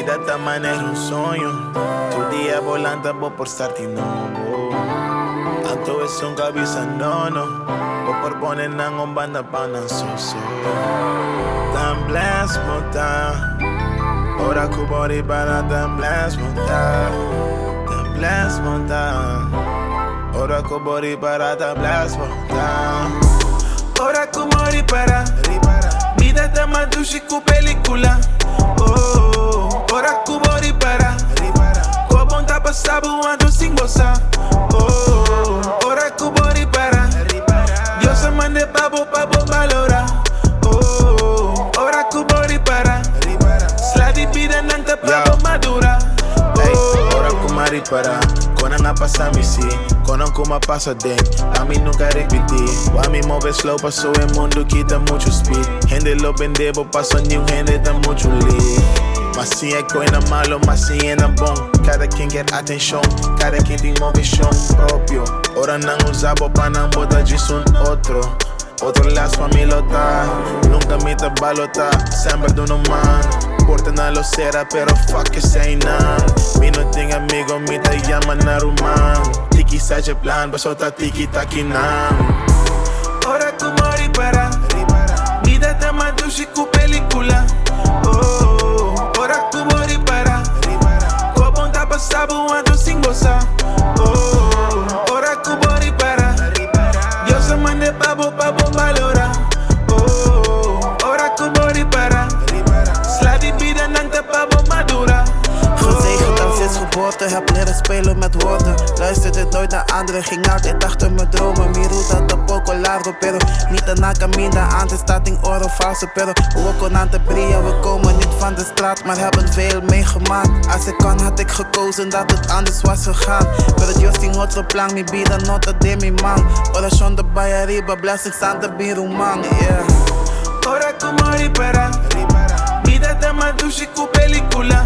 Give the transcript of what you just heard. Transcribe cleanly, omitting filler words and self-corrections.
vida taman es un sueño. Tu día volando vou por start novo. Anto es un cabeza nono. Vou por poner nang un banda pa nang soso. Tan bless mo ta. Ora ku body para tan bless mo ta. Tan bless mo ta. Ora ku body para tan bless mo ta. Ora ku body para. Vida ta madushi ku película. Oh, ora ku body para. Ko bom ta passabu ando sin gozar. Oh, ora ku body para. Dios se mande pavo valora. Oh, ora ku body para. Sladi vida nanta pavo madura. Oh, ora ku mari para. Kona nga pasa misi, kona kuma pasa den. A mí nunca repetí. A mí move slow, pasó el mundo, quita mucho speed. Gente lo pendejo, pasó new gente, da mucho lead. Mas si é coisa malo, mas si é bom. Cada quem quer atenção, cada quem tem movição próprio. Ora não usava pra não botar disso outro. Outro laço pra me lotar. Nunca me balota, sempre do no man. Porta na locera, pero fuck it, say none. Mi no tengo amigo, mi te llama Naruman. Tiki saje plan, baso ta tiki taki nam. Ora ku mori para. Vida ta madushi ku película. Oh, ora ku mori para. Ko bom ta passabu ando sin gozar. Oh, ora ku mori para. Dios se mande pavo valora. Oh, ora ku mori para. Gezegend dan sinds geboorte, heb leren spelen met woorden. Luisterde nooit naar anderen, ging altijd achter mijn dromen. Mi ruta tampoco largo, pero niet na camina. Antes staat in oro falso, pero we kon aan te brieën. We komen niet van de straat, maar hebben veel meegemaakt. Als ik kan, had ik gekozen dat het anders was gegaan. Pero Dios sin otro plan, mi vida nota de mi man. Oración de Bahía Arriba, blessings aan de biruman, yeah. Ora ku mori para. Vida ta madushi ku película.